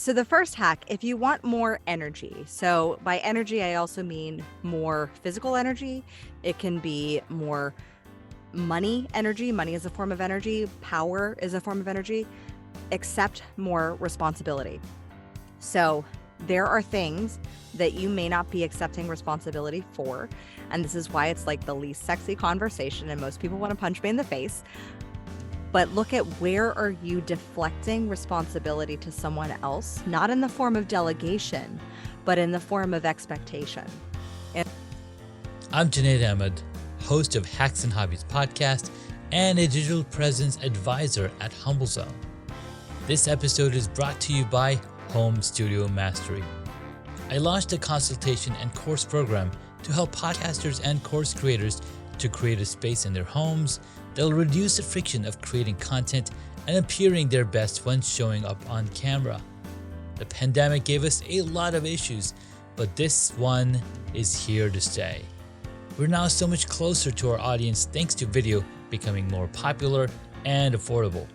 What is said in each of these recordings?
So the first hack, if you want more energy, so by energy, I also mean more physical energy. It can be more money energy. Money is a form of energy. Power is a form of energy. Accept more responsibility. So there are things that you may not be accepting responsibility for. And this is why it's like the least sexy conversation and most people want to punch me in the face. But look at where are you deflecting responsibility to someone else, not in the form of delegation, but in the form of expectation. I'm Junaid Ahmed, host of Hacks and Hobbies podcast and a digital presence advisor at HumbleZone. This episode is brought to you by Home Studio Mastery. I launched a consultation and course program to help podcasters and course creators to create a space in their homes that'll reduce the friction of creating content and appearing their best when showing up on camera. The pandemic gave us a lot of issues, but this one is here to stay. We're now so much closer to our audience thanks to video becoming more popular and affordable.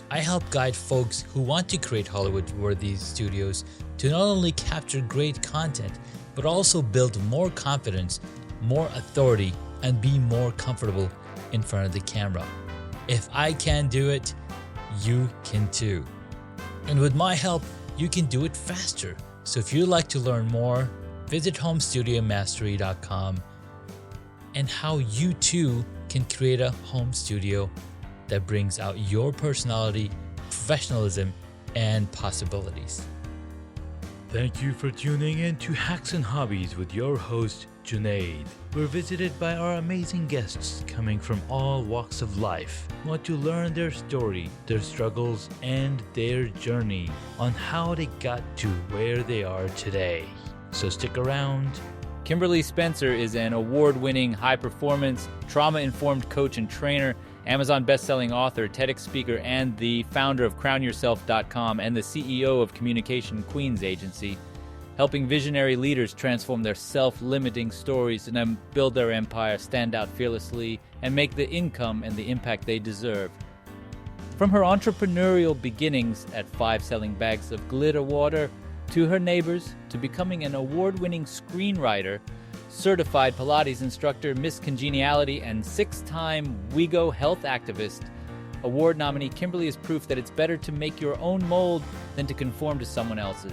I help guide folks who want to create Hollywood-worthy studios to not only capture great content, but also build more confidence, more authority, and be more comfortable in front of the camera. If I can do it, you can too. And with my help, you can do it faster. So if you'd like to learn more, visit homestudiomastery.com and how you too can create a home studio that brings out your personality, professionalism, and possibilities. Thank you for tuning in to Hacks and Hobbies with your host, Junaid. We're visited by our amazing guests coming from all walks of life. Want to learn their story, their struggles, and their journey on how they got to where they are today. So stick around. Kimberly Spencer is an award-winning high-performance, trauma-informed coach and trainer, Amazon best-selling author, TEDx speaker, and the founder of crownyourself.com and the CEO of Communication Queens Agency, helping visionary leaders transform their self-limiting stories and then build their empire, stand out fearlessly, and make the income and the impact they deserve. From her entrepreneurial beginnings at 5 selling bags of glitter water, to her neighbors, to becoming an award-winning screenwriter, certified Pilates instructor, Miss Congeniality, and 6-time WEGO Health Activist Award nominee, Kimberly is proof that it's better to make your own mold than to conform to someone else's.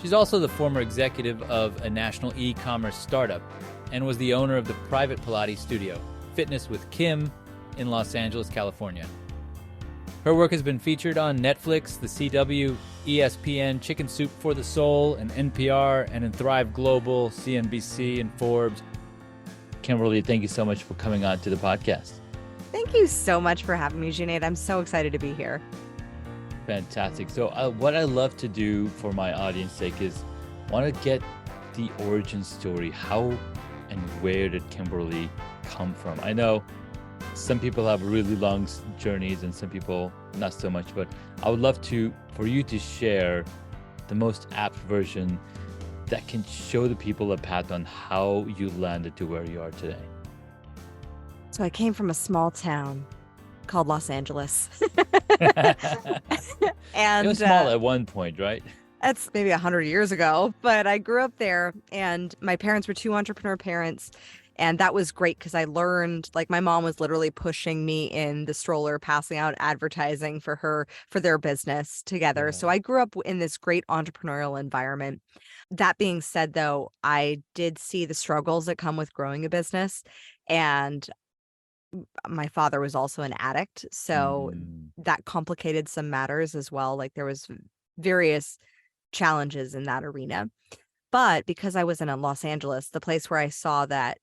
She's also the former executive of a national e-commerce startup and was the owner of the private Pilates studio, Fitness with Kim, in Los Angeles, California. Her work has been featured on Netflix, The CW, ESPN, Chicken Soup for the Soul, and NPR, and in Thrive Global, CNBC, and Forbes. Kimberly, thank you so much for coming on to the podcast. Thank you so much for having me, Junaid. I'm so excited to be here. Fantastic. So what I love to do for my audience sake is want to get the origin story. How and where did Kimberly come from? I know some people have really long journeys and some people not so much, but I would love for you to share the most apt version that can show the people a path on how you landed to where you are today. So I came from a small town called Los Angeles. And it was small at one point, right? That's maybe 100 years ago, but I grew up there and my parents were 2 entrepreneur parents. And that was great because I learned, like, my mom was literally pushing me in the stroller, passing out advertising for their business together. Yeah. So I grew up in this great entrepreneurial environment. That being said, though, I did see the struggles that come with growing a business. And my father was also an addict. So that complicated some matters as well. Like, there was various challenges in that arena. But because I was in Los Angeles, the place where I saw that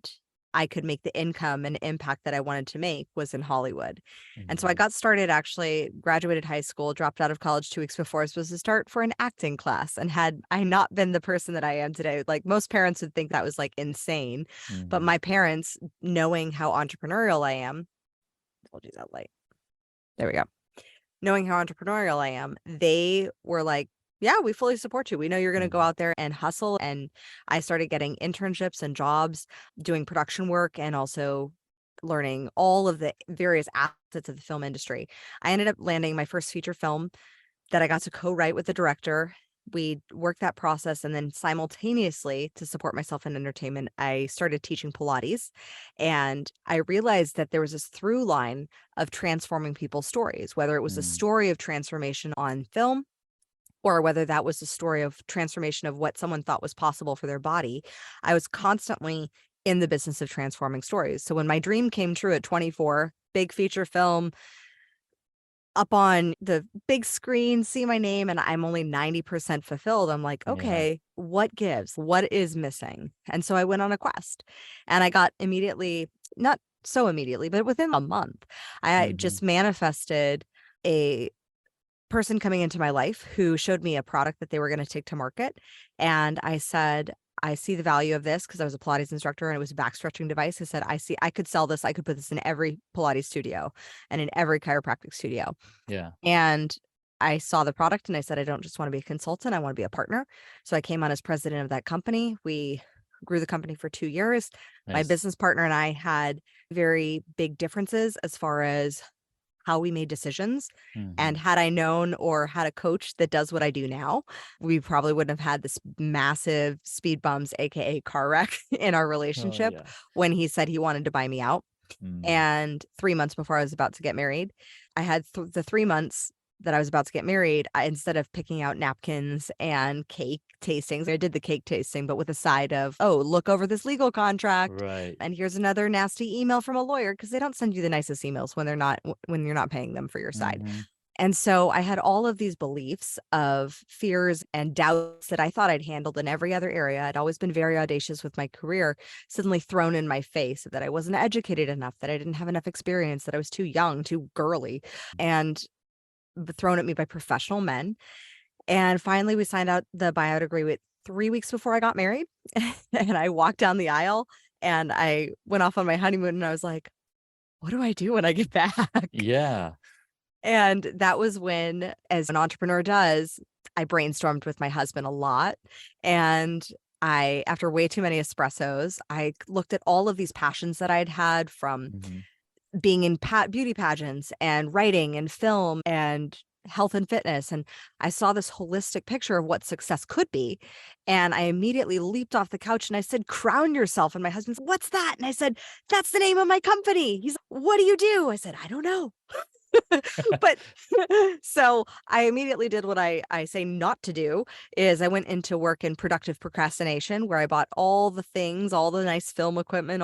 I could make the income and impact that I wanted to make was in Hollywood. And so I got started, actually graduated high school, dropped out of college 2 weeks before I was supposed to start for an acting class. And had I not been the person that I am today, like, most parents would think that was like insane. But my parents, knowing how entrepreneurial I am, told you that light. There we go. Knowing how entrepreneurial I am, they were like, yeah, we fully support you. We know you're going to go out there and hustle. And I started getting internships and jobs doing production work and also learning all of the various assets of the film industry. I ended up landing my first feature film that I got to co-write with the director. We worked that process, and then simultaneously, to support myself in entertainment, I started teaching Pilates. And I realized that there was this through line of transforming people's stories, whether it was a Mm. story of transformation on film or whether that was a story of transformation of what someone thought was possible for their body. I was constantly in the business of transforming stories. So when my dream came true at 24, big feature film, up on the big screen, see my name, and I'm only 90% fulfilled. I'm like, Yeah. okay, what gives? What is missing? And so I went on a quest, and I got immediately, not so immediately, but within a month, I Hmm. just manifested a person coming into my life who showed me a product that they were going to take to market. And I said, I see the value of this, because I was a Pilates instructor and it was a back stretching device. I said, I could sell this. I could put this in every Pilates studio and in every chiropractic studio. Yeah. And I saw the product and I said, I don't just want to be a consultant. I want to be a partner. So I came on as president of that company. We grew the company for 2 years. My Nice. business partner and I had very big differences as far as how we made decisions. Hmm. And had I known or had a coach that does what I do now, we probably wouldn't have had this massive speed bumps, AKA car wreck, in our Oh relationship yeah. when he said he wanted to buy me out. Mm. And 3 months before I was about to get married, I had the 3 months that I was about to get married, instead of picking out napkins and cake tastings, I did the cake tasting, but with a side of, oh, look over this legal contract. Right. And here's another nasty email from a lawyer, because they don't send you the nicest emails when when you're not paying them for your side. Hmm. And so I had all of these beliefs of fears and doubts that I thought I'd handled in every other area. I'd always been very audacious with my career, suddenly thrown in my face, that I wasn't educated enough, that I didn't have enough experience, that I was too young, too girly, and thrown at me by professional men. And finally, we signed out the buyout agreement 3 weeks before I got married. And I walked down the aisle and I went off on my honeymoon and I was like, what do I do when I get back? Yeah. And that was when, as an entrepreneur does, I brainstormed with my husband a lot. And after way too many espressos, I looked at all of these passions that I'd had from Hmm. being in beauty pageants and writing and film and health and fitness. And I saw this holistic picture of what success could be. And I immediately leaped off the couch and I said, crown yourself. And my husband said, what's that? And I said, that's the name of my company. He's like, what do you do? I said, I don't know. But so I immediately did what I say not to do, is I went into work in productive procrastination, where I bought all the things, all the nice film equipment,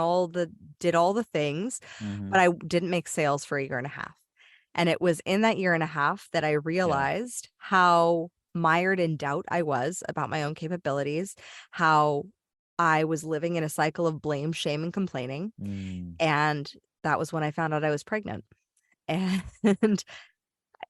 did all the things, Hmm. but I didn't make sales for a year and a half. And it was in that year and a half that I Yeah. realized how mired in doubt I was about my own capabilities, how I was living in a cycle of blame, shame, and complaining. Mm. And that was when I found out I was pregnant. And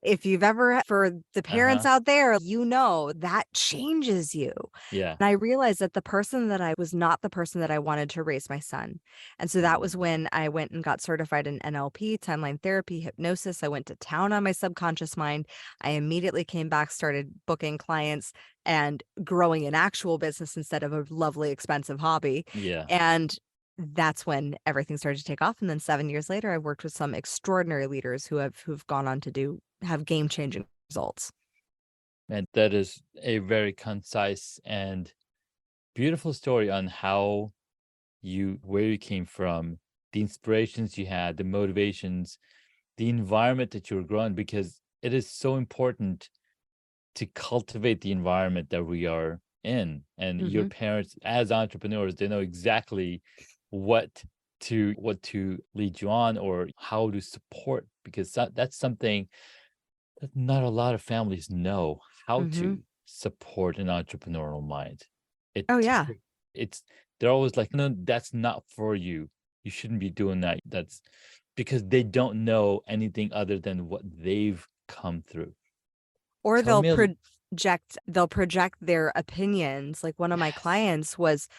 if you've ever, for the parents Uh-huh. out there, that changes you. Yeah. And I realized that the person that I was not the person that I wanted to raise my son. And so that was Mm. when I went and got certified in NLP, timeline therapy, hypnosis. I went to town on my subconscious mind. I immediately came back, started booking clients and growing an actual business instead of a lovely, expensive hobby. Yeah. And that's when everything started to take off. And then 7 years later, I worked with some extraordinary leaders who've gone on to have game-changing results. And that is a very concise and beautiful story on where you came from, the inspirations you had, the motivations, the environment that you were growing, because it is so important to cultivate the environment that we are in. And your Mhm, parents, as entrepreneurs, they know exactly what to lead you on or how to support, because that's something that not a lot of families know how mhm. to support an entrepreneurial mind. It Oh, yeah. typi- it's they're always like, no, that's not for you. You shouldn't be doing that. That's because they don't know anything other than what they've come through. Or Tell me they'll project their opinions. Like, one of my yes. clients was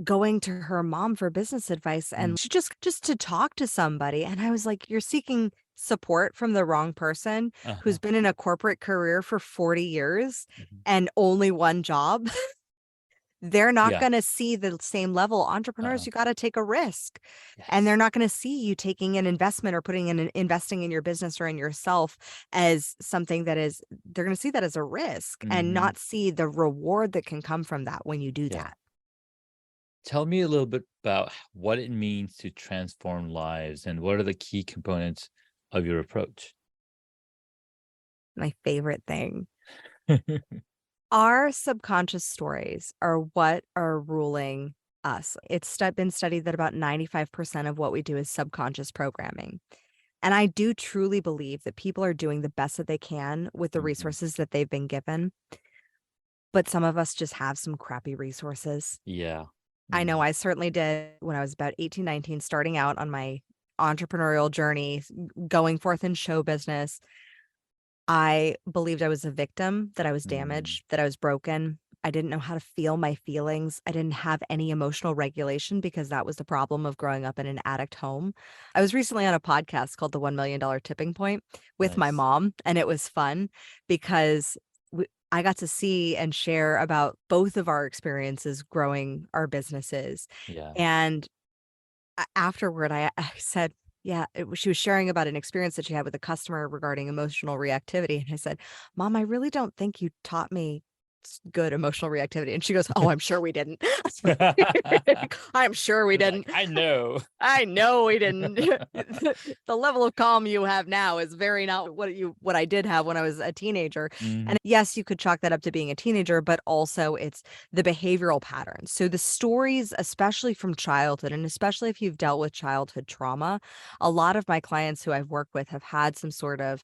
going to her mom for business advice, Mm. and she just to talk to somebody, and I was like, "You're seeking support from the wrong person who's Uh-huh. been in a corporate career for 40 years Mhm. and only one job." They're not Yeah. going to see the same level. Entrepreneurs, you got to take a risk, and they're Yes. not going to see you taking an investment or investing in your business or in yourself as something that is, they're going to see that as a risk and Mhm. not see the reward that can come from that when you do Yeah. that. Tell me a little bit about what it means to transform lives and what are the key components of your approach? My favorite thing. Our subconscious stories are what are ruling us. It's been studied that about 95% of what we do is subconscious programming. And I do truly believe that people are doing the best that they can with the Mhm. resources that they've been given. But some of us just have some crappy resources. Yeah. I know Mm. I certainly did when I was about 18, 19, starting out on my entrepreneurial journey, going forth in show business. I believed I was a victim, that I was Mm. damaged, that I was broken. I didn't know how to feel my feelings. I didn't have any emotional regulation because that was the problem of growing up in an addict home. I was recently on a podcast called The $1 Million Tipping Point with my Nice. mom, and it was fun because I got to see and share about both of our experiences growing our businesses. Yeah. And afterward, I said, yeah, she was sharing about an experience that she had with a customer regarding emotional reactivity. And I said, Mom, I really don't think you taught me good emotional reactivity. And she goes, Oh, I'm sure we didn't. I'm sure we It's like, didn't. I know. I know we didn't. The level of calm you have now is very not what I did have when I was a teenager. Mhm. And yes, you could chalk that up to being a teenager, but also it's the behavioral patterns. So the stories, especially from childhood, and especially if you've dealt with childhood trauma, a lot of my clients who I've worked with have had some sort of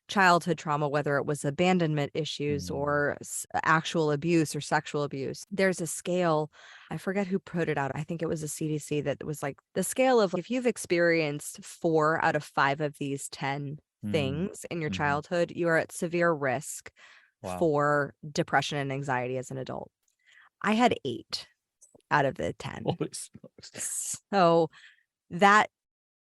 childhood trauma, whether it was abandonment issues Mm. or actual abuse or sexual abuse. There's a scale, I forget who put it out. I think it was a CDC that was like the scale of if you've experienced 4 out of 5 of these 10 Mm. things in your Mhm. childhood, you are at severe risk Wow. for depression and anxiety as an adult. I had 8 out of the 10. Holy smokes. So that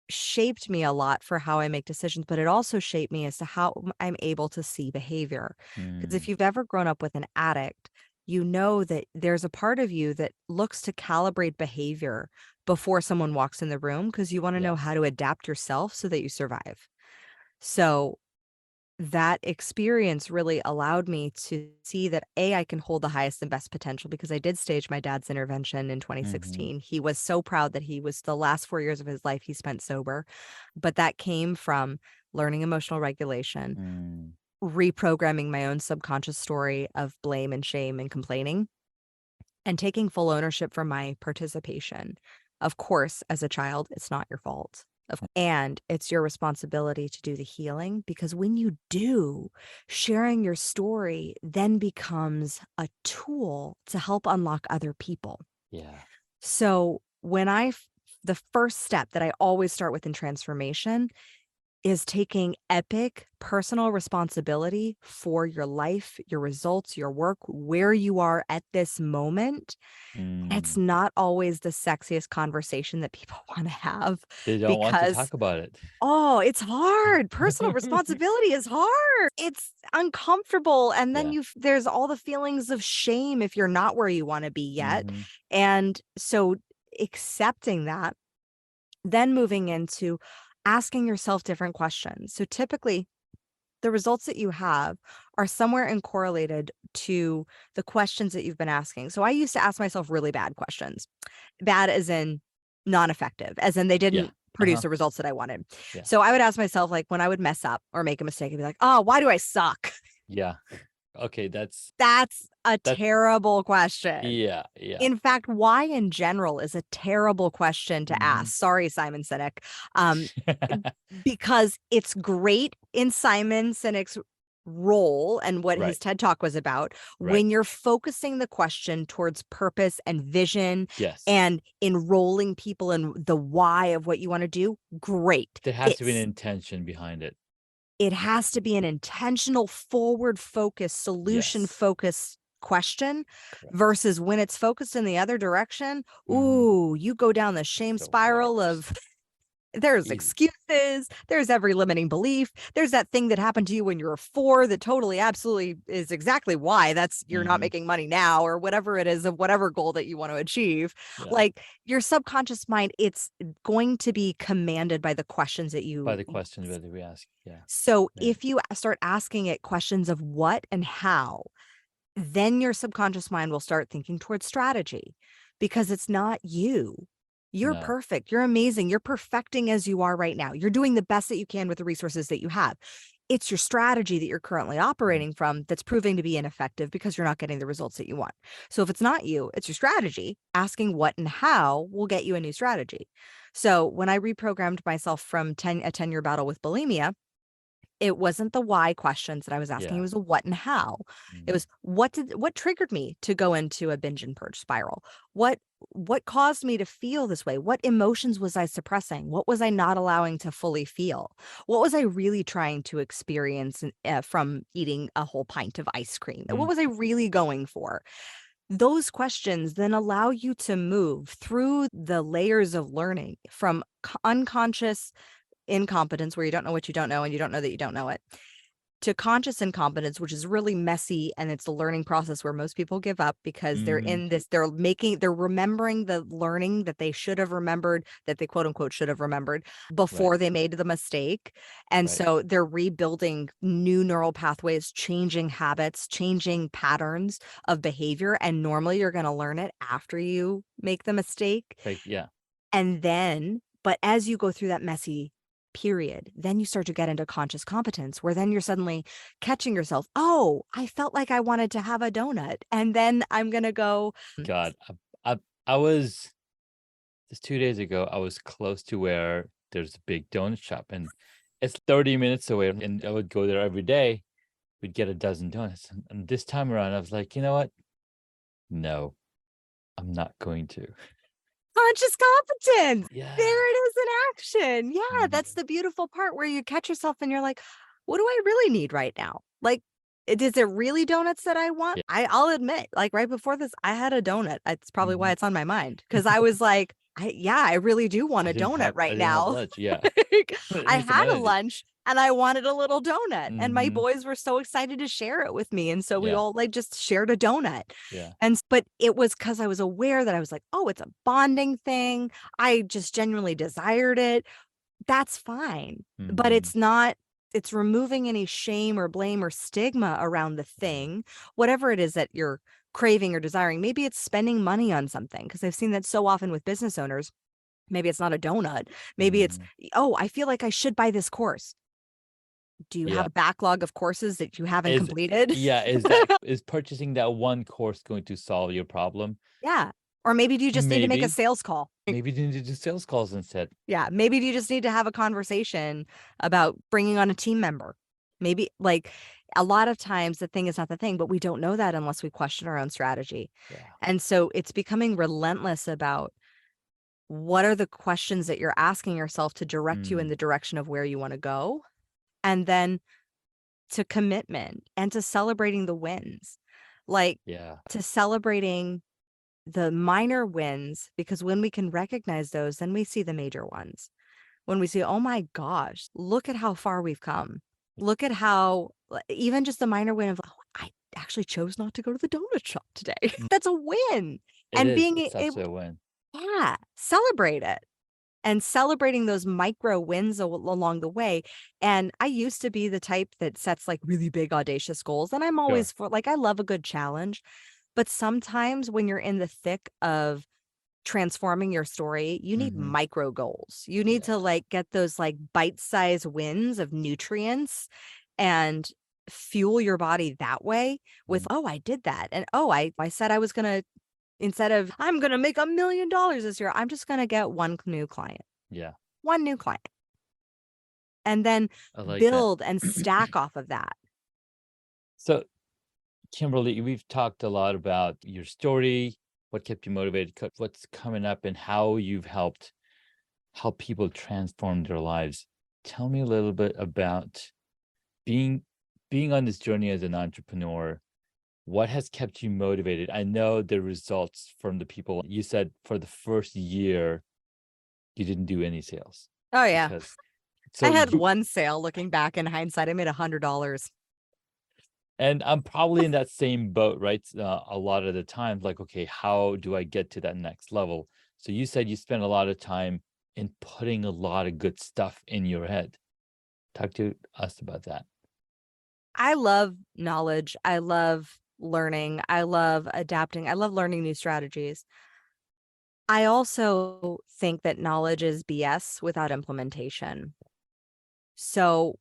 shaped me a lot for how I make decisions, but it also shaped me as to how I'm able to see behavior. Because if Mm. you've ever grown up with an addict, you know that there's a part of you that looks to calibrate behavior before someone walks in the room because you want to know how Yes. to adapt yourself so that you survive. So that experience really allowed me to see that I can hold the highest and best potential because I did stage my dad's intervention in Mhm. 2016. He was so proud that he was the last 4 years of his life he spent sober, but that came from learning emotional regulation, Mm. reprogramming my own subconscious story of blame and shame and complaining, and taking full ownership for my participation. Of course, as a child, it's not your fault. And it's your responsibility to do the healing because when you do, sharing your story then becomes a tool to help unlock other people. Yeah. So the first step that I always start with in transformation is taking epic personal responsibility for your life, your results, your work, where you are at this moment. It's Mm. not always the sexiest conversation that people want to have They don't want to because, talk about it. oh, it's hard. Personal responsibility is hard. It's uncomfortable. And then Yeah. there's all the feelings of shame if you're not where you want to be yet. Mhm. And so accepting that, then moving into asking yourself different questions. So typically, the results that you have are somewhere in correlated to the questions that you've been asking. So I used to ask myself really bad questions. Bad as in non-effective, as in they Yeah. didn't produce Uh-huh. the results that I wanted. Yeah. So I would ask myself, like, when I would mess up or make a mistake, I'd be like, "Oh, why do I suck?" Yeah. Okay, That's a that's terrible question. yeah, yeah. In fact, why in general is a terrible question to Mhm. ask. Sorry, Simon Sinek. Um, because it's great in Simon Sinek's role and what his Right. TED Talk was about Right. when you're focusing the question towards purpose and vision Yes. and enrolling people in the why of what you want to do. Great. There has to be an intention behind it. It has to be an intentional, forward focused, solution Yes. focused question Correct. versus when it's focused in the other direction. Mhm. Ooh, you go down the shame The spiral worst. of There's Easy. excuses, there's every limiting belief, there's that thing that happened to you when you were 4 that totally absolutely is exactly why that's you're not Mhm. making money now, or whatever it is of whatever goal that you want to achieve. Yeah. Like, your subconscious mind, it's going to be commanded by the questions that By you the questions ask. that we ask. Yeah. So Man. if you start asking it questions of what and how, then your subconscious mind will start thinking towards strategy, because it's not you. You're No. perfect. You're amazing. You're perfecting as you are right now. You're doing the best that you can with the resources that you have. It's your strategy that you're currently operating from that's proving to be ineffective because you're not getting the results that you want. So if it's not you, it's your strategy. Asking what and how will get you a new strategy. So when I reprogrammed myself from a 10-year battle with bulimia, it wasn't the why questions that I was asking, it Yeah. was a what and how. It Mhm. was what triggered me to go into a binge and purge spiral? What caused me to feel this way? What emotions was I suppressing? What was I not allowing to fully feel? What was I really trying to experience from eating a whole pint of ice cream? What Mm. was I really going for? Those questions then allow you to move through the layers of learning from unconscious incompetence, where you don't know what you don't know and you don't know that you don't know it, to conscious incompetence, which is really messy, and it's a learning process where most people give up because Mhm. they're remembering the learning that they should have remembered, that they quote unquote should have remembered Right. before they made the mistake. And Right. so they're rebuilding new neural pathways, changing habits, changing patterns of behavior, and normally you're going to learn it after you make the mistake. Like, yeah. And then, but as you go through that messy period, then you start to get into conscious competence, where then you're suddenly catching yourself. Oh, I felt like I wanted to have a donut. And then I'm going to go, God, I was just 2 days ago, I was close to where there's a big donut shop, and it's 30 minutes away, and I would go there every day. We'd get a dozen donuts. And this time around, I was like, you know what? No, I'm not going to. conscious competence. Yeah. There it is in action. Yeah, Mhm. that's the beautiful part where you catch yourself and you're like, what do I really need right now? Like, is it really donuts that I want? Yeah. I'll admit, like right before this, I had a donut. It's probably why Mhm. it's on my mind, because I was like, I really do want a donut I right didn't have now. lunch. Yeah. Like, Give I me some had a energy. lunch and I wanted a little donut, and my Mhm. boys were so excited to share it with me. And so we Yeah. all like just shared a donut. Yeah. But it was because I was aware that I was like, oh, it's a bonding thing. I just genuinely desired it. That's fine. But Mhm. it's not, it's removing any shame or blame or stigma around the Yeah. thing, whatever it is that you're craving or desiring. Maybe it's spending money on something, because I've seen that so often with business owners. Maybe it's not a donut. Maybe it's, Mhm. oh, I feel like I should buy this course. Do you Yeah. have a backlog of courses that you haven't Is completed? yeah, is purchasing that one course going to solve your problem? Yeah. Or maybe do you just need to make a Maybe. sales call? Maybe you need to do sales calls instead. Yeah, maybe you just need to have a conversation about bringing on a team member. Maybe, like, a lot of times the thing is not the thing, but we don't know that unless we question our own strategy. Yeah. And so it's becoming relentless about what are the questions that you're asking yourself to direct you in Mm. the direction of where you want to go, and then to commitment and to celebrating the wins. Like, Yeah. to celebrating the minor wins, because when we can recognize those, then we see the major ones. When we say, "Oh my gosh, look at how far we've come. Look at how," even just the minor win of, "Oh, I actually chose not to go to the donut shop today." Mm. That's a win. It And is. being It's able, absolutely a win. yeah, celebrate it. And celebrating those micro wins along the way. And I used to be the type that sets like really big audacious goals, and I'm Sure. always for, like, I love a good challenge. But sometimes when you're in the thick of transforming your story, you need Mhm. micro goals. You need to Yeah. like get those like bite-sized wins of nutrients and fuel your body that way with, Mm. oh, I did that. And oh, I said I was gonna, instead of I'm gonna make $1 million this year, I'm just gonna get one new client, Yeah. one new client, and then I like that. build and stack off of that. So, Kimberly, we've talked a lot about your story, what kept you motivated, what's coming up, and how you've helped help people transform their lives. Tell me a little bit about being being on this journey as an entrepreneur. What has kept you motivated? I know the results from the people you said for the first year you didn't do any sales. Oh yeah. Because I so had you, one sale. Looking back in hindsight, I made $100. and I'm probably in that same boat, right? A lot of the time, like, okay, how do I get to that next level? So you said you spend a lot of time in putting a lot of good stuff in your head. Talk to us about that. I love knowledge. I love learning. I love adapting. I love learning new strategies. I also think that knowledge is BS without implementation. So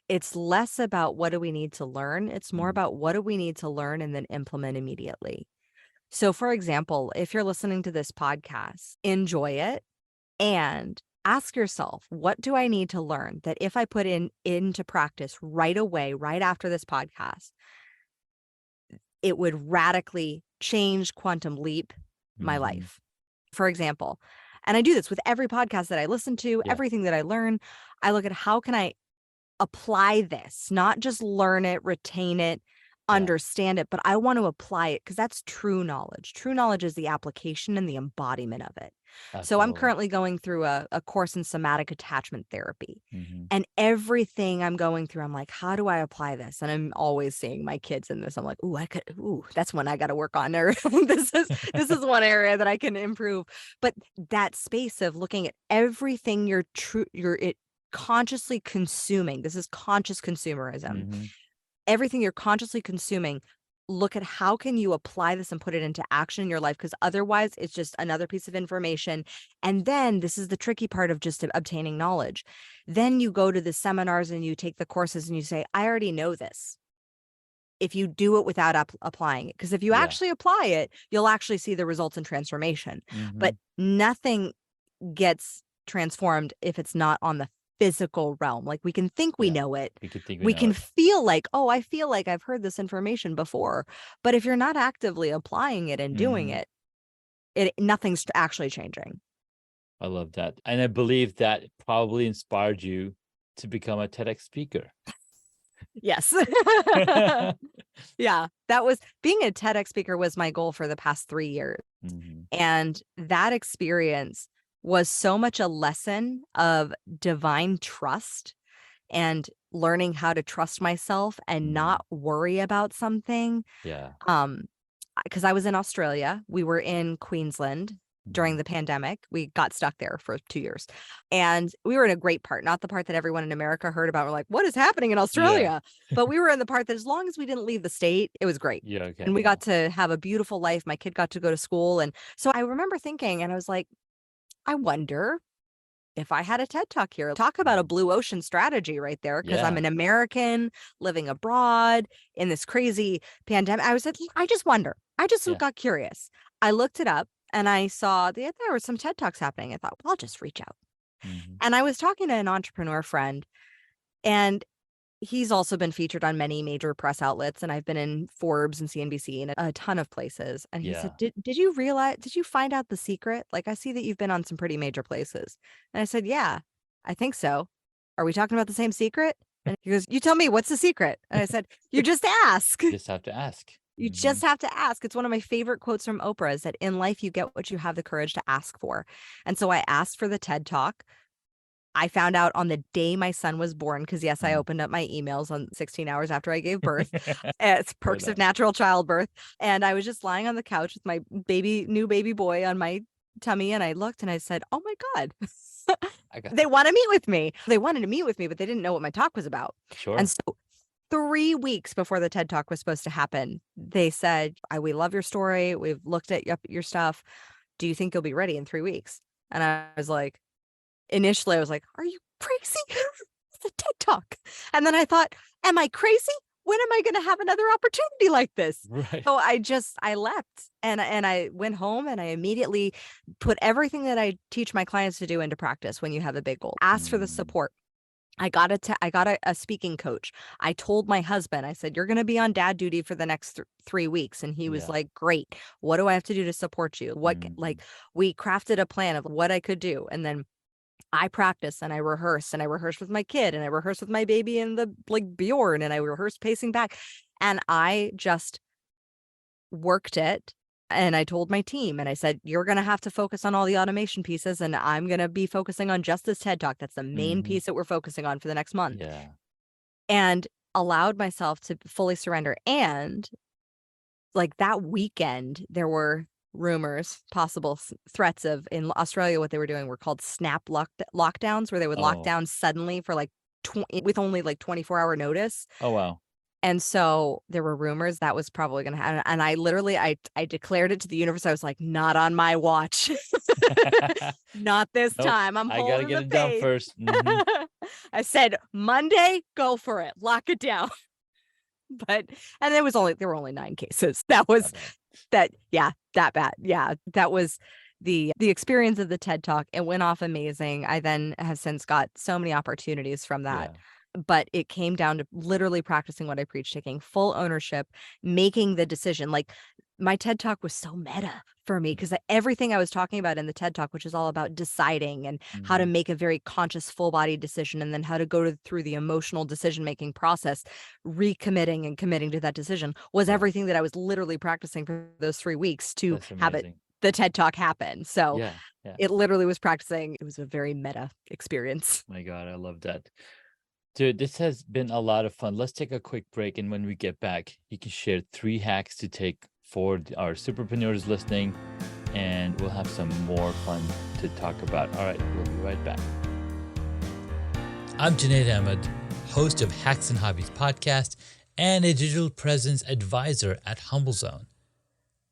it's less about what do we need to learn. It's more Mm, about what do we need to learn and then implement immediately. So, for example, if you're listening to this podcast, enjoy it and ask yourself, what do I need to learn that if I put into practice right away, right after this podcast, it would radically change, quantum leap my mhm. life. For example, and I do this with every podcast that I listen to, Yeah, everything that I learn. I look at how can I apply this, not just learn it, retain it, yeah, understand it, but I want to apply it because that's true knowledge. True knowledge is the application and the embodiment of it. So I'm absolutely. currently going through a course in somatic attachment therapy. Mhm. And everything I'm going through, I'm like, how do I apply this? And I'm always seeing my kids in this. I'm like, that's one I got to work on. Or this is one area that I can improve. But that space of looking at everything you're consciously consuming. This is conscious consumerism. Mhm. Everything you're consciously consuming, look at how can you apply this and put it into action in your life, because otherwise it's just another piece of information. And then this is the tricky part of just obtaining knowledge. Then you go to the seminars and you take the courses and you say, I already know this. If you do it without applying it, because if you Yeah. actually apply it, you'll actually see the results in transformation. But Mhm. nothing gets transformed if it's not on the physical realm. Like we can think we Yeah. know it. We could think we We know can it. feel like, oh, I feel like I've heard this information before. But if you're not actively applying it and doing Mhm. it, nothing's actually changing. I love that. And I believe that probably inspired you to become a TEDx speaker. Yes. Yeah. That was being a TEDx speaker was my goal for the past 3 years. Mhm. And that experience was so much a lesson of divine trust and learning how to trust myself and Mhm. not worry about something. Yeah. Because I was in Australia. We were in Queensland during Mhm. the pandemic. We got stuck there for 2 years. And we were in a great part, not the part that everyone in America heard about. We're like, what is happening in Yeah. Australia? But we were in the part that as long as we didn't leave the state, it was great. Yeah, okay. And we Yeah. got to have a beautiful life. My kid got to go to school. And so I remember thinking, and I was like, I wonder if I had a TED Talk here. Talk about a Mhm. blue ocean strategy right there, because I'm Yeah. an American living abroad in this crazy pandemic. I was like, I just wonder. I just Yeah. got curious. I looked it up and I saw there were some TED Talks happening. I thought, well, I'll just reach out. Mhm. And I was talking to an entrepreneur friend, and he's also been featured on many major press outlets, and I've been in Forbes and CNBC and a ton of places. And he said, Yeah. did you find out the secret? Like, I see that you've been on some pretty major places. And I said, yeah, I think so. Are we talking about the same secret? And he goes, you tell me, what's the secret? And I said, you just ask. Just have to ask. You just Mhm. have to ask. It's one of my favorite quotes from Oprah, is that in life, you get what you have the courage to ask for. And so I asked for the TED Talk. I found out on the day my son was born, because yes, I Mm. opened up my emails on 16 hours after I gave birth. It's Love perks of that. natural childbirth. And I was just lying on the couch with my new baby boy on my tummy. And I looked and I said, oh my God, I got they that. want to meet with me. They wanted to meet with me, but they didn't know what my talk was about. And Sure. so 3 weeks before the TED Talk was supposed to happen, they said, we love your story. We've looked at your stuff. Do you think you'll be ready in 3 weeks? And I was like, initially I was like, are you crazy? It's a TED Talk. And then I thought, am I crazy? When am I going to have another opportunity like this? Right. So I left and I went home and I immediately put everything that I teach my clients to do into practice when you have a big goal. Ask for the Mm. support. I got a speaking coach. I told my husband, I said, you're going to be on dad duty for the next 3 weeks. And he was Yeah. like, great. What do I have to do to support you? Mhm. We crafted a plan of what I could do. And then I practiced and I rehearsed with my kid and I rehearsed with my baby in the Bjorn, and I rehearsed pacing back, and I just worked it And I told my team and I said, you're going to have to focus on all the automation pieces and I'm going to be focusing on just this TED Talk. That's the main Mhm. piece that we're focusing on for the next month. Yeah. And allowed myself to fully surrender. And like that weekend, there were rumors, possible threats of in Australia, what they were doing were called snap lockdowns, where they would lock Oh. down suddenly for like with only like 24-hour notice. Oh, wow. And so there were rumors that was probably going to happen. And I literally, I declared it to the universe. I was like, not on my watch. Not this Nope. time. I'm I gotta holding get the it done faith. first. Mhm. I said, Monday, go for it. Lock it down. But, and there were only 9 cases. That was Not bad. that bad. Yeah. That was the experience of the TED Talk. It went off amazing. I then have since got so many opportunities from that. Yeah. But it came down to literally practicing what I preach, taking full ownership, making the decision. Like my TED Talk was so meta for me because everything I was talking about in the TED Talk, which is all about deciding and how to Mhm. make a very conscious full body decision and then how to go through the emotional decision making process, recommitting and committing to that decision was Yeah. everything that I was literally practicing for those 3 weeks to That's have amazing. the TED Talk happen. So Yeah. Yeah. it literally was practicing. It was a very meta experience. My God, I love that. Dude, this has been a lot of fun. Let's take a quick break, and when we get back, you can share 3 hacks to take for our superpreneurs listening, and we'll have some more fun to talk about. All right, we'll be right back. I'm Junaid Ahmed, host of Hacks and Hobbies podcast and a digital presence advisor at HumbleZone.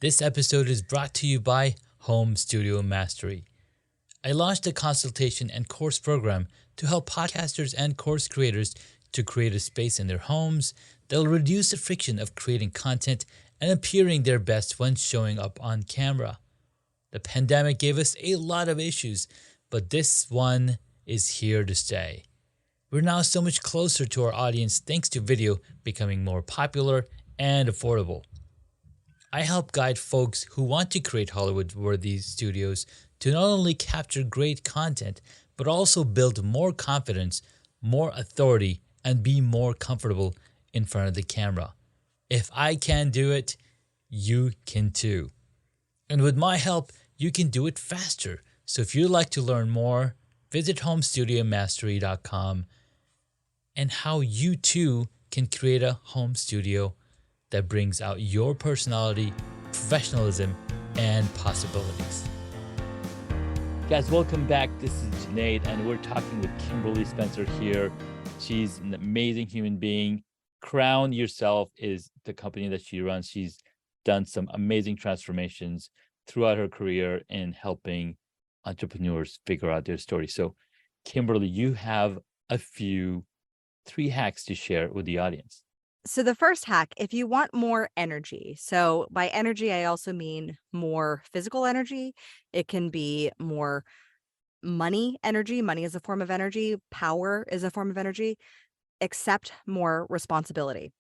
This episode is brought to you by Home Studio Mastery. I launched a consultation and course program to help podcasters and course creators to create a space in their homes that'll reduce the friction of creating content and appearing their best when showing up on camera. The pandemic gave us a lot of issues, but this one is here to stay. We're now so much closer to our audience thanks to video becoming more popular and affordable. I help guide folks who want to create Hollywood-worthy studios to not only capture great content, but also build more confidence, more authority, and be more comfortable in front of the camera. If I can do it, you can too. And with my help, you can do it faster. So if you'd like to learn more, visit homestudiomastery.com and how you too can create a home studio that brings out your personality, professionalism, and possibilities. Guys, welcome back. This is Junaid, and we're talking with Kimberly Spencer here. She's an amazing human being. Crown Yourself is the company that she runs. She's done some amazing transformations throughout her career in helping entrepreneurs figure out their story. So, Kimberly, you have 3 hacks to share with the audience. So the first hack, if you want more energy, so by energy, I also mean more physical energy. It can be more money energy. Money is a form of energy. Power is a form of energy. Accept more responsibility.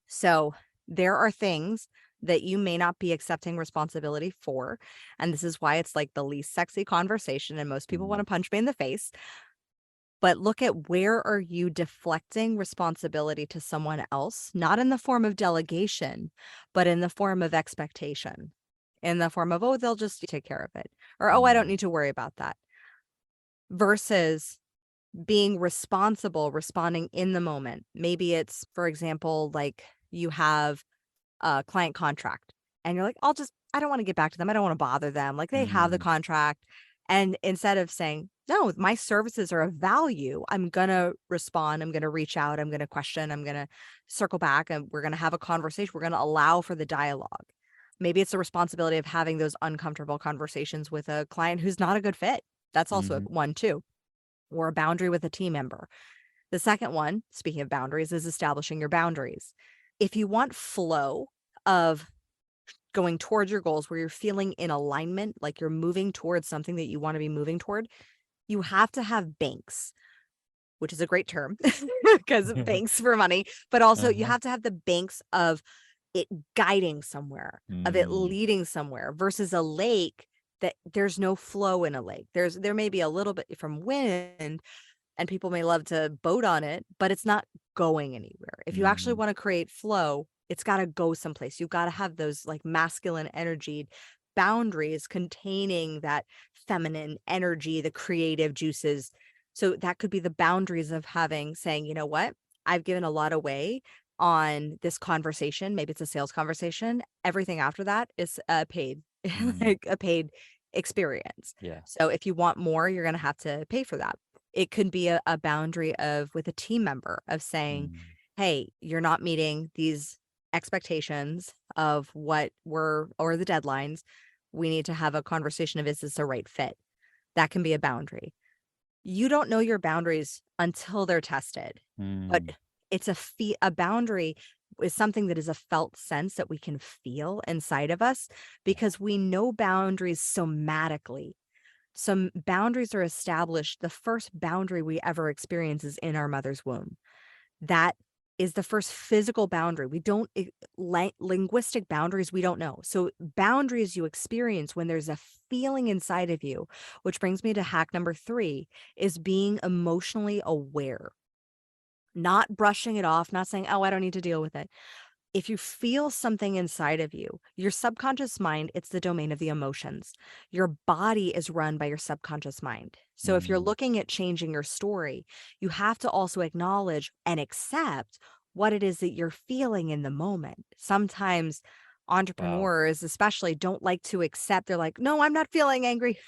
So there are things that you may not be accepting responsibility for. And this is why it's like the least sexy conversation. And most people want to punch me in the face. But look at where are you deflecting responsibility to someone else, not in the form of delegation, but in the form of expectation, in the form of, oh, they'll just take care of it, or, oh, I don't need to worry about that, versus being responsible, responding in the moment. Maybe it's, for example, like you have a client contract and you're like, I don't want to get back to them. I don't want to bother them. Like they have the contract. And instead of saying, no, my services are of value, I'm going to respond. I'm going to reach out. I'm going to question. I'm going to circle back and we're going to have a conversation. We're going to allow for the dialogue. Maybe it's the responsibility of having those uncomfortable conversations with a client who's not a good fit. That's also one too, or a boundary with a team member. The second one, speaking of boundaries, is establishing your boundaries. If you want flow of going towards your goals where you're feeling in alignment, like you're moving towards something that you want to be moving toward, you have to have banks, which is a great term because banks for money, but also you have to have the banks of it guiding somewhere, of it leading somewhere versus a lake that there's no flow in a lake. There may be a little bit from wind and people may love to boat on it, but it's not going anywhere. If you actually want to create flow, It's got to go someplace. You've got to have those like masculine energy boundaries containing that feminine energy, the creative juices. So that could be the boundaries of saying, you know what? I've given a lot away on this conversation. Maybe it's a sales conversation. Everything after that is paid, Mm, like a paid experience. yeah. So if you want more, you're going to have to pay for that. It could be a boundary of with a team member of saying, Mm, hey, you're not meeting these expectations of or the deadlines. We need to have a conversation of, is this a right fit? That can be a boundary. You don't know your boundaries until they're tested, but mm, it's a boundary is something that is a felt sense that we can feel inside of us yeah. because we know boundaries somatically. Some boundaries are established. The first boundary we ever experience is in our mother's womb. That is the first physical boundary. We don't linguistic boundaries, we don't know. So boundaries you experience when there's a feeling inside of you, which brings me to hack number 3 is being emotionally aware. Not brushing it off, not saying, "Oh, I don't need to deal with it." If you feel something inside of you, your subconscious mind, it's the domain of the emotions. Your body is run by your subconscious mind. So if you're Mm, looking at changing your story, you have to also acknowledge and accept what it is that you're feeling in the moment. Sometimes wow. entrepreneurs, especially, don't like to accept. They're like, no, I'm not feeling angry.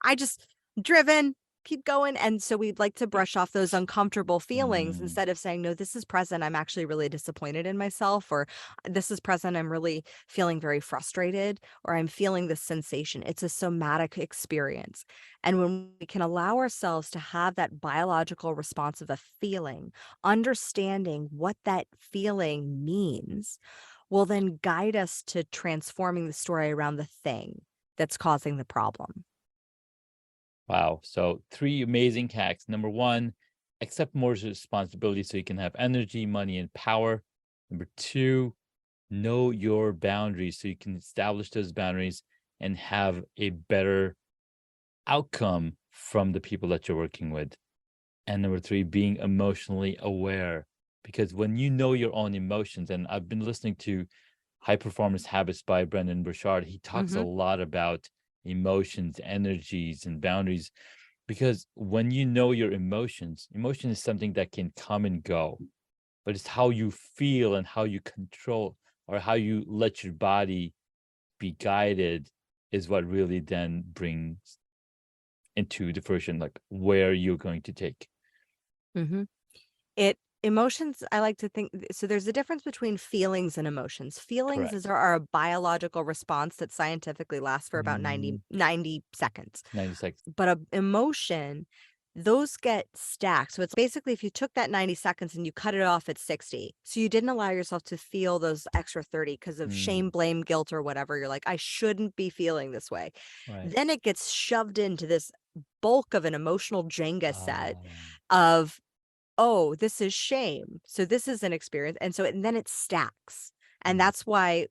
I just driven, keep going. And so we'd like to brush off those uncomfortable feelings Mm, instead of saying, no, this is present. I'm actually really disappointed in myself, or this is present. I'm really feeling very frustrated, or I'm feeling this sensation. It's a somatic experience. And when we can allow ourselves to have that biological response of a feeling, understanding what that feeling means will then guide us to transforming the story around the thing that's causing the problem. wow. So 3 amazing hacks. Number 1, accept more responsibility so you can have energy, money, and power. Number 2, know your boundaries so you can establish those boundaries and have a better outcome from the people that you're working with. And number 3, being emotionally aware. Because when you know your own emotions, and I've been listening to High Performance Habits by Brendan Burchard, he talks a Mhm. lot about emotions, energies, and boundaries. Because when you know your emotions, emotion is something that can come and go, but it's how you feel and how you control or how you let your body be guided is what really then brings into the fruition, like where you're going to take. Mhm. It emotions, I like to think so there's a difference between feelings and emotions. Feelings Correct. are a biological response that scientifically lasts for about Mm, 90 seconds. 90 seconds. But a emotion, those get stacked. So it's basically if you took that 90 seconds and you cut it off at 60. So you didn't allow yourself to feel those extra 30 because of shame, Mm, blame, guilt, or whatever. You're like, I shouldn't be feeling this way. right. Then it gets shoved into this bulk of an emotional Jenga set Ah, of, oh, this is shame. So this is an experience. And then it stacks. And mm, that's why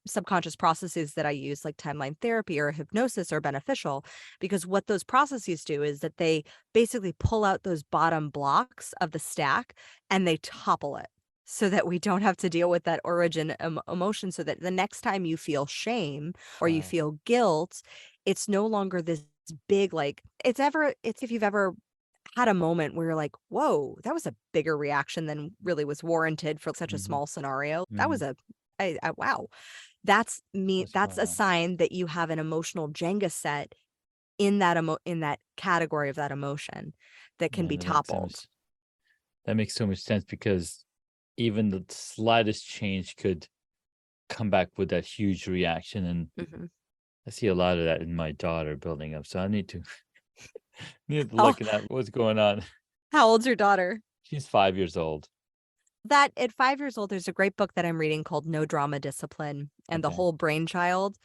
subconscious processes that I use, like timeline therapy or hypnosis, are beneficial because what those processes do is that they basically pull out those bottom blocks of the stack and they topple it so that we don't have to deal with that origin emotion. So that the next time you feel shame or you wow. feel guilt, it's no longer this big, like, it's if you've ever had a moment where you're like, "Whoa, that was a bigger reaction than really was warranted for such a Hmm. small scenario." That Hmm. was wow. That's me. What's That's going a on? sign that you have an emotional Jenga set in that category of that emotion that can be Man, toppled. that makes so much sense because even the slightest change could come back with that huge reaction. And Mhm. I see a lot of that in my daughter building up. So I need to need to Oh, look at what's going on. how old's your daughter? She's 5 years old. That at 5 years old, there's a great book that I'm reading called No Drama Discipline and the Okay. Whole Brain Child.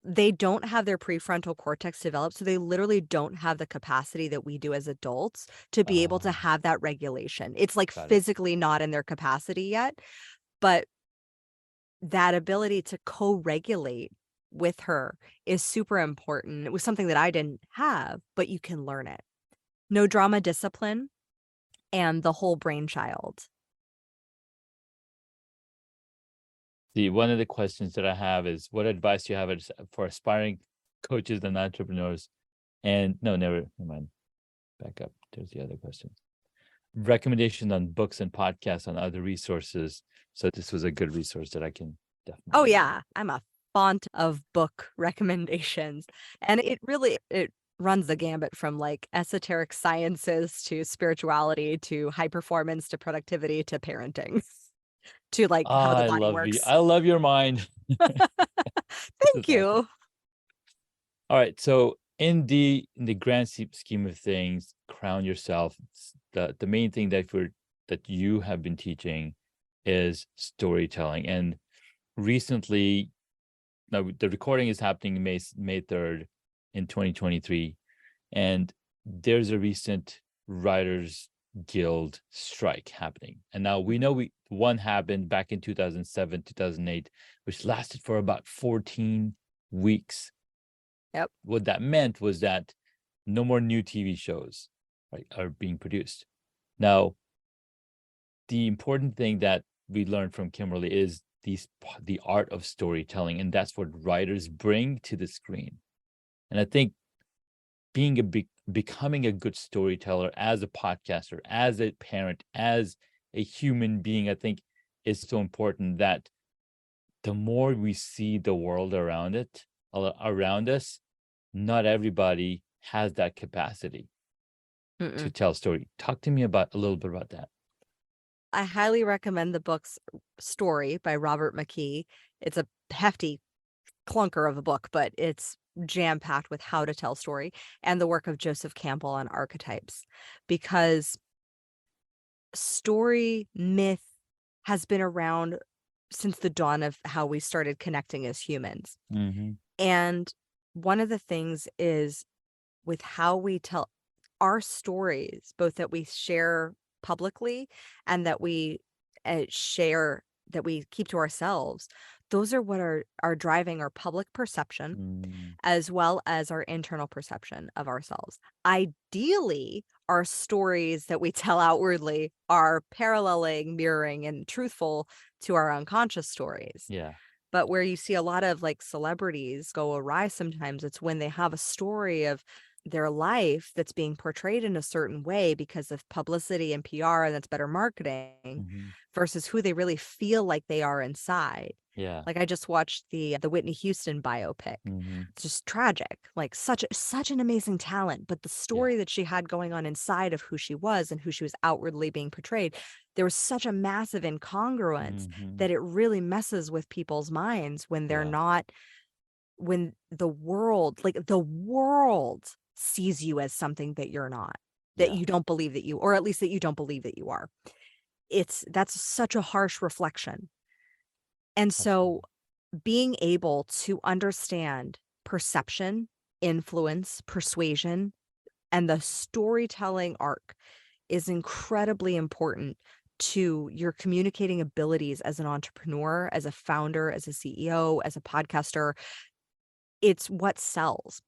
They don't have their prefrontal cortex developed, so they literally don't have the capacity that we do as adults to be able to Oh, have that regulation. It's, like, got it. physically not in their capacity yet, but that ability to co-regulate with her is super important. It was something that I didn't have, but you can learn it. No Drama Discipline and The Whole Brain Child. One of the questions that I have is, what advice do you have for aspiring coaches and entrepreneurs? And no, never mind. Back up. There's the other question. Recommendations on books and podcasts on other resources. So this was a good resource that I can definitely. Oh yeah, I'm a font of book recommendations. And it runs the gambit from like esoteric sciences to spirituality to high performance to productivity to parenting to like how the body works. I love your mind. Thank you. All right. So in the grand scheme of things, crown yourself. The main thing that you have been teaching is storytelling. And recently, now the recording is happening May 3rd in 2023, and there's a recent Writers Guild strike happening. And now we know one happened back in 2007, 2008, which lasted for about 14 weeks. Yep. What that meant was that no more new TV shows, right, are being produced. Now, the important thing that we learned from Kimberly is the art of storytelling, and that's what writers bring to the screen. And I think becoming a good storyteller as a podcaster, as a parent, as a human being, I think is so important, that the more we see the world around us, not everybody has that capacity to tell a story. Talk to me a little bit about that. I highly recommend the book's Story by Robert McKee. It's a hefty clunker of a book, but it's jam-packed with how to tell story, and the work of Joseph Campbell on archetypes, because story myth has been around since the dawn of how we started connecting as humans. And one of the things is with how we tell our stories, both that we share publicly and that we share, that we keep to ourselves, those are what are driving our public perception as well as our internal perception of ourselves. Ideally, our stories that we tell outwardly are paralleling, mirroring, and truthful to our unconscious stories. Yeah. But where you see a lot of like celebrities go awry sometimes, it's when they have a story of their life that's being portrayed in a certain way because of publicity and PR, and that's better marketing versus who they really feel like they are inside. Yeah. Like I just watched the Whitney Houston biopic. It's just tragic, like such an amazing talent, but the story that she had going on inside of who she was and who she was outwardly being portrayed, there was such a massive incongruence that it really messes with people's minds when they're not, when the world sees you as something that you're not, that you don't believe that you, or at least that you don't believe that you are. That's such a harsh reflection. And so being able to understand perception, influence, persuasion, and the storytelling arc is incredibly important to your communicating abilities as an entrepreneur, as a founder, as a CEO, as a podcaster. It's what sells.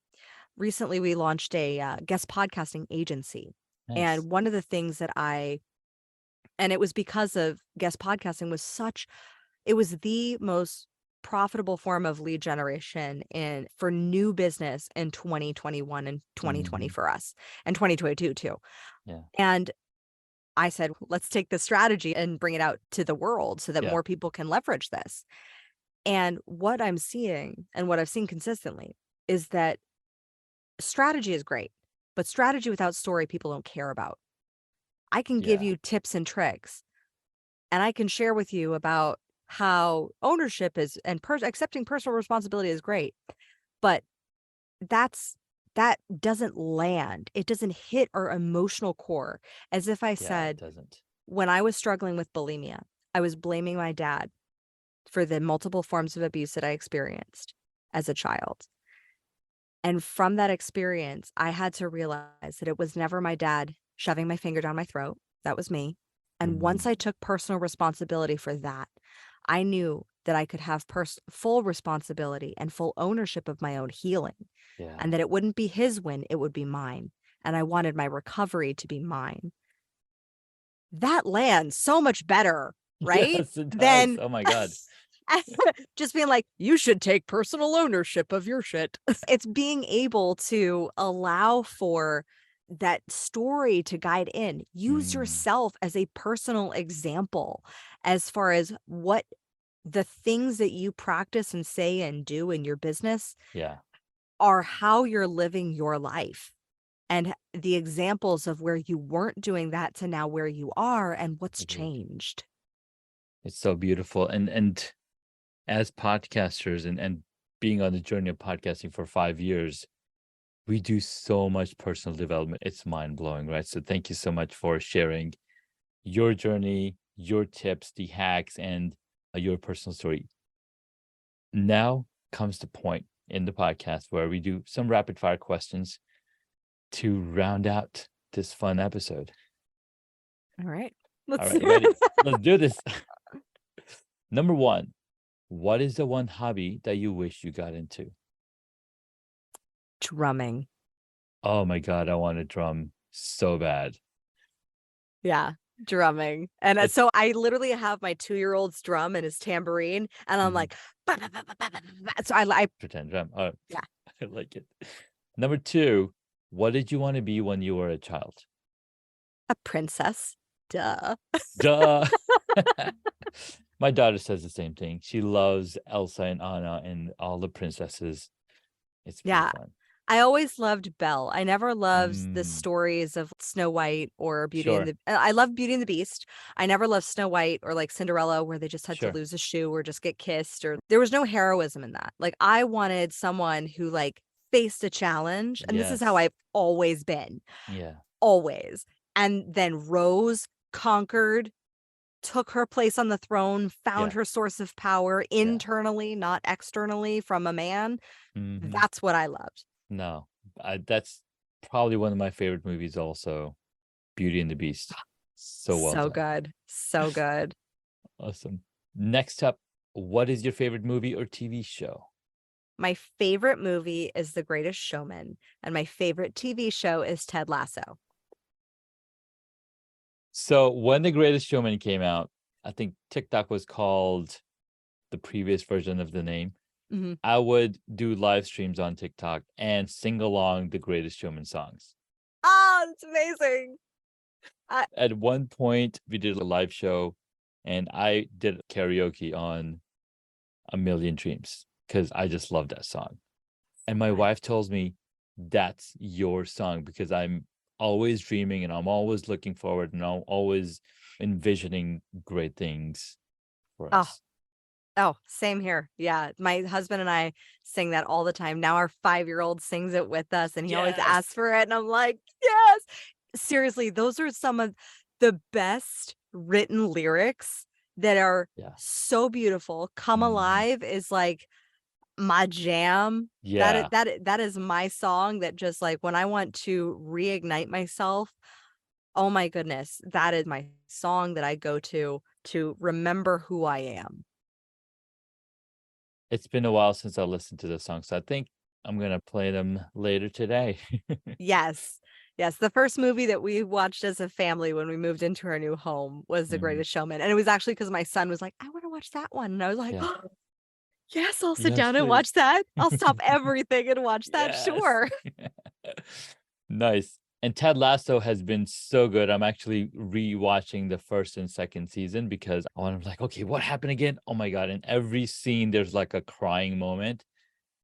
Recently, we launched a guest podcasting agency. Nice. And one of the things that and it was because of guest podcasting it was the most profitable form of lead generation for new business in 2021 and 2020 for us, and 2022 too. Yeah. And I said, let's take this strategy and bring it out to the world so that more people can leverage this. And what I'm seeing, and what I've seen consistently, is that strategy is great, but strategy without story, people don't care about. I can give you tips and tricks, and I can share with you about how ownership is and accepting personal responsibility is great, but that doesn't land. It doesn't hit our emotional core. As if I said, when I was struggling with bulimia, I was blaming my dad for the multiple forms of abuse that I experienced as a child. And from that experience, I had to realize that it was never my dad shoving my finger down my throat. That was me. And once I took personal responsibility for that, I knew that I could have full responsibility and full ownership of my own healing, and that it wouldn't be his win, it would be mine. And I wanted my recovery to be mine. That lands so much better, right? Yes, it does. Oh my God. Just being like, you should take personal ownership of your shit. It's being able to allow for that story to guide in. Use Mm, yourself as a personal example as far as what the things that you practice and say and do in your business yeah. are how you're living your life. And the examples of where you weren't doing that to now where you are and what's Agreed. changed. It's so beautiful. And as podcasters and being on the journey of podcasting for 5 years, we do so much personal development. It's mind blowing, right? So thank you so much for sharing your journey, your tips, the hacks, and your personal story. Now comes the point in the podcast where we do some rapid fire questions to round out this fun episode. All right. All Let's right, ready? Let's do this. Number one, what is the one hobby that you wish you got into? drumming. Oh my God, I want to drum so bad. Yeah, drumming. And It's so I literally have my 2-year-old's drum and his tambourine, and I'm Mhm. like, "Ba, ba, ba, ba, ba, ba, ba, ba." So I Pretend drum. Oh, yeah, I like it. Number two, what did you want to be when you were a child? a princess. Duh. Duh. My daughter says the same thing. She loves Elsa and Anna and all the princesses. It's pretty Yeah. fun. I always loved Belle. I never loved the Mm, stories of Snow White or Beauty and sure, the I love Beauty and the Beast. I never loved Snow White or like Cinderella where they just had to sure. lose a shoe or just get kissed or there was no heroism in that. Like I wanted someone who like faced a challenge and this is how Yes. I've always been. Yeah. Always. And then rose, conquered, took her place on the throne, found Yeah. her source of power Yeah. internally, not externally from a man. Hmm. That's what I loved. No, that's probably one of my favorite movies also, Beauty and the Beast. So well So done. good. So good. Awesome. Next up, what is your favorite movie or TV show? My favorite movie is The Greatest Showman, and my favorite TV show is Ted Lasso. So when The Greatest Showman came out, I think TikTok was called the previous version of the name. Mhm. I would do live streams on TikTok and sing along the Greatest Showman songs. Oh, that's amazing. I At one point, we did a live show and I did karaoke on A Million Dreams because I just love that song. And my God. wife tells me that's your song because I'm always dreaming and I'm always looking forward and I'm always envisioning great things for Oh, us. oh, same here. Yeah, my husband and I sing that all the time. Now our 5-year-old sings it with us, and he always asks Yes. for it, and I'm like, "Yes." Seriously, those are some of the best written lyrics that are Yeah. so beautiful. "Come Mhm. Alive" is, like, my jam. Yeah. That is my song that just, like, when I want to reignite myself, oh my goodness, that is my song that I go to remember who I am. It's been a while since I listened to the song, so I think I'm gonna play them later today. Yes. Yes, the first movie that we watched as a family when we moved into our new home was The Mhm. Greatest Showman, and it was actually because my son was like, "I wanna watch that one," and I was like, Yeah. "Yes, I'll sit Yes, down and please. watch that. I'll stop everything and watch that, Yes. sure." Nice. And Ted Lasso has been so good. I'm actually rewatching the first and second season because I want to like, okay, what happened again? Oh my God. In every scene, there's like a crying moment.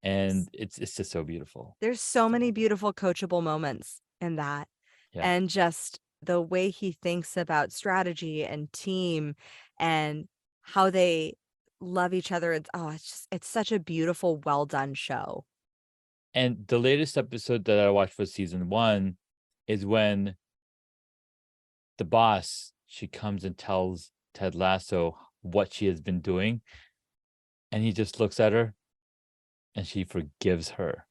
And it's just so beautiful. There's so So many well done. beautiful coachable moments in that, Yeah. and just the way he thinks about strategy and team and how they love each other. It's such a beautiful, well done show. And the latest episode that I watched for season one is when the boss, she comes and tells Ted Lasso what she has been doing. And he just looks at her and she forgives her.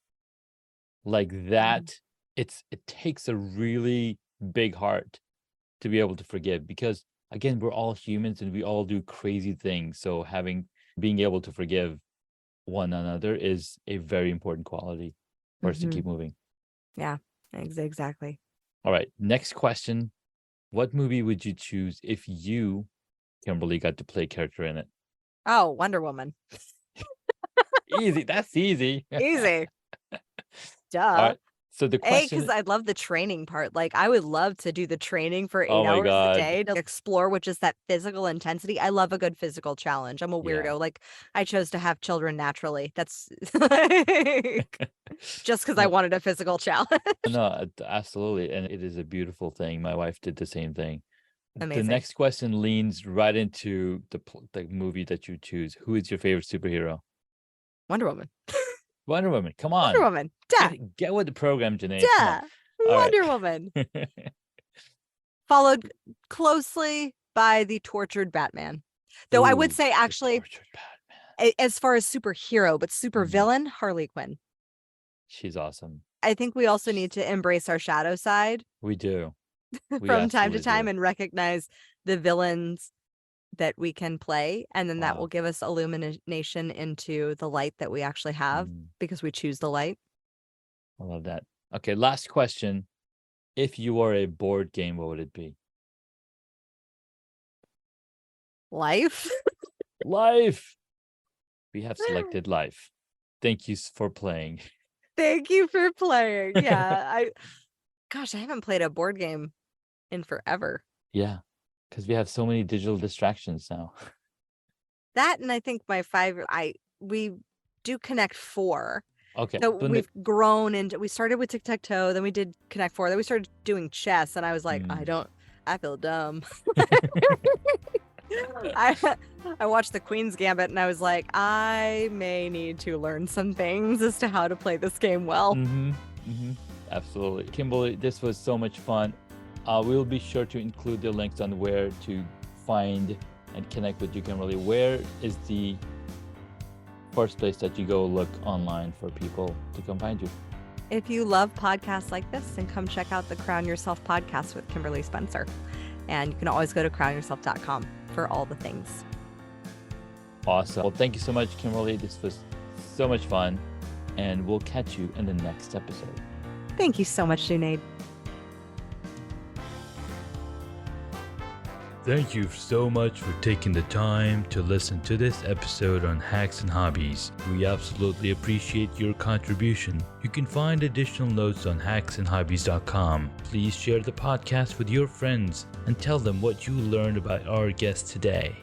Like Mhm. that, it takes a really big heart to be able to forgive because again, we're all humans and we all do crazy things. So being able to forgive one another is a very important quality for us to Mhm. keep moving. Yeah, exactly. All right, next question. What movie would you choose if you, Kimberly, got to play a character in it? Oh, Wonder Woman. Easy. That's easy. Easy. All Duh. right. So the question. Because I love the training part. Like, I would love to do the training for 8 Oh my hours a God. day to explore what just that physical intensity. I love a good physical challenge. I'm a Yeah. weirdo. Like, I chose to have children naturally. That's like, just because I wanted a physical challenge. No, absolutely. And it is a beautiful thing. My wife did the same thing. Amazing. The next question leans right into the movie that you choose. Who is your favorite superhero? Wonder Woman. Wonder Woman. Come on. Wonder Woman. Duh. Get with the program, Janae. Come Duh. on. All right. Wonder Woman. Followed closely by the tortured Batman. Though I would Ooh, say, the actually, tortured Batman. as far as superhero, but super villain, Harley Quinn. She's awesome. I think we also need to embrace our shadow side We do. We from time to absolutely time do. and recognize the villains that we can play. And then that Wow. will give us illumination into the light that we actually have because we choose the light. I love that. Okay, last question. If you were a board game, what would it be? Life. Life. We have selected life. Thank you for playing. Thank you for playing. Yeah. Gosh, I haven't played a board game in forever. Yeah, because we have so many digital distractions now. That, and I think we do Connect 4. Okay. So we've grown into, we started with tic-tac-toe, then we did Connect 4, then we started doing chess, and I was like, I feel dumb. I watched the Queen's Gambit and I was like, I may need to learn some things as to how to play this game well. Absolutely. Kimberly, this was so much fun. We'll be sure to include the links on where to find and connect with you, Kimberly. Where is the first place that you go look online for people to come find you? If you love podcasts like this, then come check out the Crown Yourself podcast with Kimberly Spencer. And you can always go to crownyourself.com for all the things. Awesome. Well, thank you so much, Kimberly. This was so much fun. And we'll catch you in the next episode. Thank you so much, Junaid. Thank you so much for taking the time to listen to this episode on Hacks and Hobbies. We absolutely appreciate your contribution. You can find additional notes on hacksandhobbies.com. Please share the podcast with your friends and tell them what you learned about our guest today.